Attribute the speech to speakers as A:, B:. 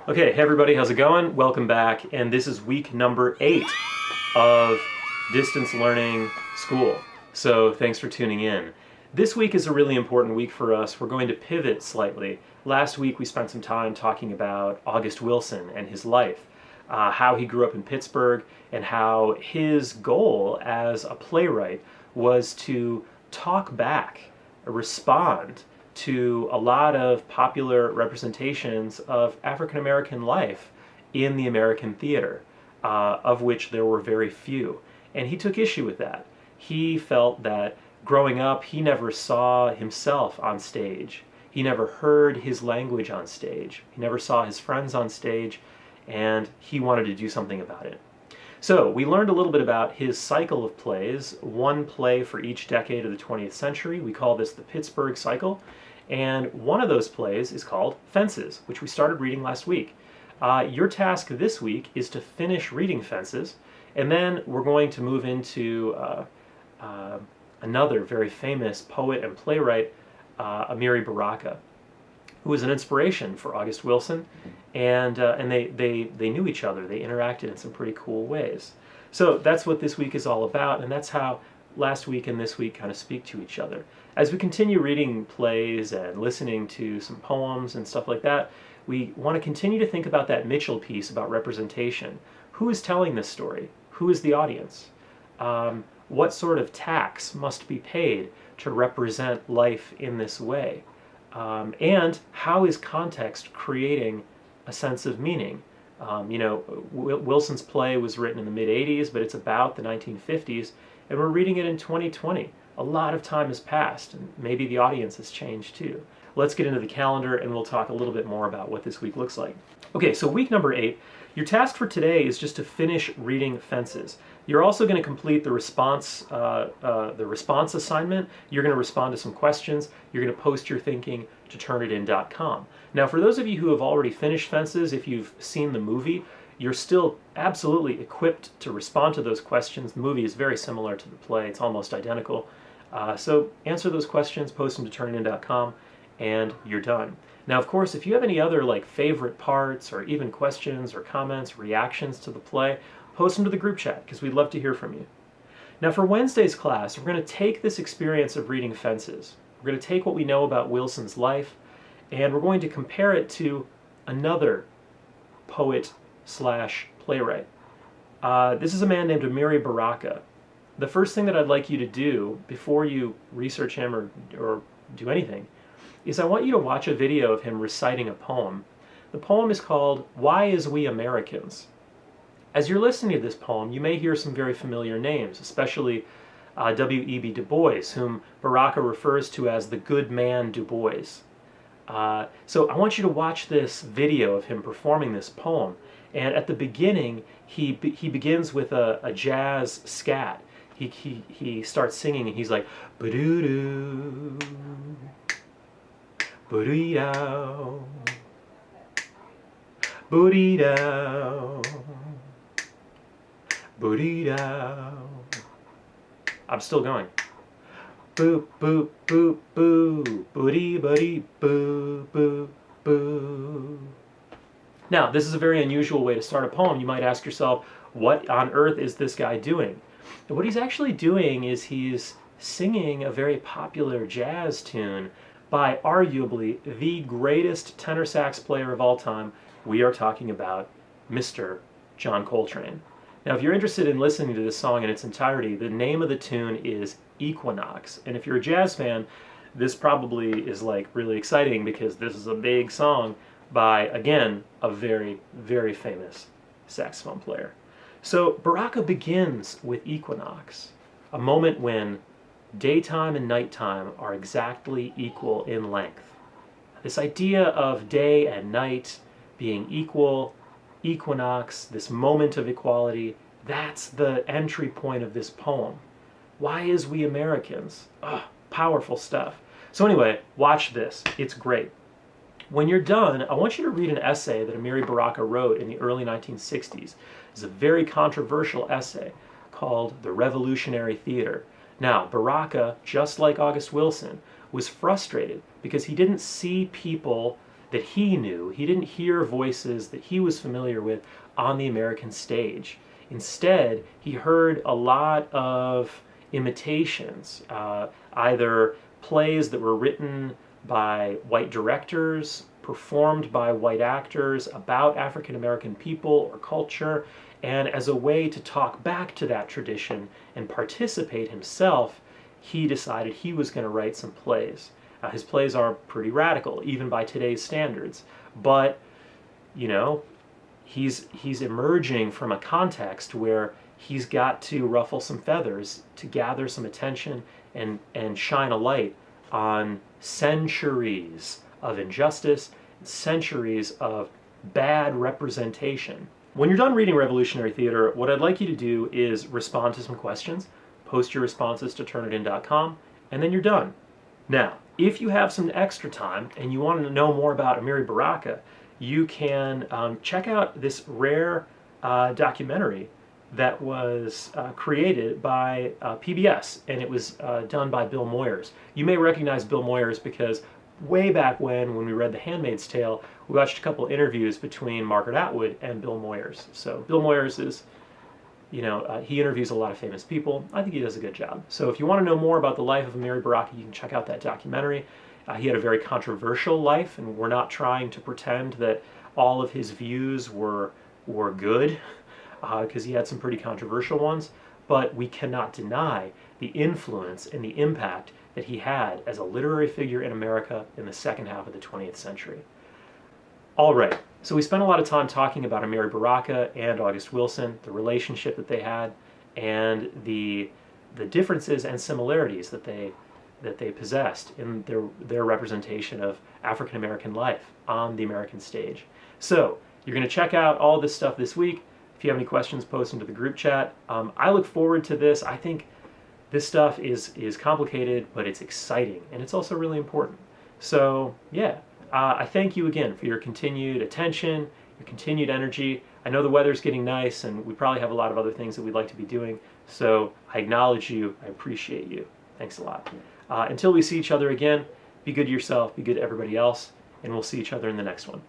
A: Okay, hey everybody, how's it going? Welcome back, and this is week number 8 of distance learning school. So thanks for tuning in. This week is a really important week for us. We're going to pivot slightly. Last week we spent some time talking about August Wilson and his life, how he grew up in Pittsburgh, and how his goal as a playwright was to talk back, respond to a lot of popular representations of African American life in the American theater, of which there were very few. And he took issue with that. He felt that growing up, he never saw himself on stage. He never heard his language on stage. He never saw his friends on stage, and he wanted to do something about it. So we learned a little bit about his cycle of plays, one play for each decade of the 20th century. We call this the Pittsburgh cycle. And one of those plays is called Fences, which we started reading last week. Your task this week is to finish reading Fences, and then we're going to move into another very famous poet and playwright, Amiri Baraka, who was an inspiration for August Wilson, and they knew each other. They interacted in some pretty cool ways. So that's what this week is all about, and that's how last week and this week kind of speak to each other. As we continue reading plays and listening to some poems and stuff like that, we want to continue to think about that Mitchell piece about representation. Who is telling this story? Who is the audience? What sort of tax must be paid to represent life in this way? And how is context creating a sense of meaning? Wilson's play was written in the mid-'80s, but it's about the 1950s, and we're reading it in 2020. A lot of time has passed, and maybe the audience has changed too. Let's get into the calendar, and we'll talk a little bit more about what this week looks like. Okay, so week number 8, your task for today is just to finish reading Fences. You're also going to complete the response assignment. You're going to respond to some questions. You're going to post your thinking to Turnitin.com. Now, for those of you who have already finished Fences, if you've seen the movie, you're still absolutely equipped to respond to those questions. The movie is very similar to the play. It's almost identical. So answer those questions, post them to Turnitin.com, and you're done. Now, of course, if you have any other favorite parts or even questions or comments, reactions to the play, post them to the group chat because we'd love to hear from you. Now, for Wednesday's class, we're going to take this experience of reading Fences. We're going to take what we know about Wilson's life, and we're going to compare it to another poet/playwright. This is a man named Amiri Baraka. The first thing that I'd like you to do before you research him or do anything is I want you to watch a video of him reciting a poem. The poem is called Why Is We Americans? As you're listening to this poem, you may hear some very familiar names, especially W.E.B. Du Bois, whom Baraka refers to as the good man Du Bois. So I want you to watch this video of him performing this poem. And at the beginning, he begins with a jazz scat. He starts singing, and he's like, ba-doo-doo, ba-dee-dow, ba-dee-dow, ba-dee-dow. I'm still going. Boop, boop, boop, boo, booty, buddy, boo, boo, boo. Now, this is a very unusual way to start a poem. You might ask yourself, what on earth is this guy doing? And what he's actually doing is he's singing a very popular jazz tune by arguably the greatest tenor sax player of all time. We are talking about Mr. John Coltrane. Now, if you're interested in listening to this song in its entirety, the name of the tune is Equinox. And if you're a jazz fan, this probably is really exciting because this is a big song by, again, a very, very famous saxophone player. So Baraka begins with Equinox, a moment when daytime and nighttime are exactly equal in length. This idea of day and night being equal, equinox, this moment of equality, that's the entry point of this poem. Why is we Americans? Powerful stuff. So anyway, watch this. It's great. When you're done, I want you to read an essay that Amiri Baraka wrote in the early 1960s. It's a very controversial essay called The Revolutionary Theater. Now, Baraka, just like August Wilson, was frustrated because he didn't see people that he knew. He didn't hear voices that he was familiar with on the American stage. Instead, he heard a lot of imitations, either plays that were written by white directors, performed by white actors about African American people or culture, and as a way to talk back to that tradition and participate himself, he decided he was going to write some plays. His plays are pretty radical, even by today's standards, but you know, he's emerging from a context where he's got to ruffle some feathers to gather some attention and shine a light on centuries of injustice, centuries of bad representation. When you're done reading Revolutionary Theater, what I'd like you to do is respond to some questions, post your responses to turnitin.com, and then you're done. Now, if you have some extra time and you want to know more about Amiri Baraka, you can check out this rare documentary that was created by PBS, and it was done by Bill Moyers. You may recognize Bill Moyers because way back when we read The Handmaid's Tale, we watched a couple interviews between Margaret Atwood and Bill Moyers. So Bill Moyers is, he interviews a lot of famous people. I think he does a good job. So if you want to know more about the life of Amiri Baraka, you can check out that documentary. He had a very controversial life, and we're not trying to pretend that all of his views were good, because he had some pretty controversial ones, but we cannot deny the influence and the impact that he had as a literary figure in America in the second half of the 20th century. All right, so we spent a lot of time talking about Amiri Baraka and August Wilson, the relationship that they had, and the differences and similarities that they possessed in their representation of African American life on the American stage. So you're going to check out all this stuff this week. If you have any questions, post into the group chat. I look forward to this. I think this stuff is complicated, but it's exciting, and it's also really important. So yeah, I thank you again for your continued attention, your continued energy. I know the weather's getting nice, and we probably have a lot of other things that we'd like to be doing, so I acknowledge you. I appreciate you. Thanks a lot. Until we see each other again, be good to yourself, be good to everybody else, and we'll see each other in the next one.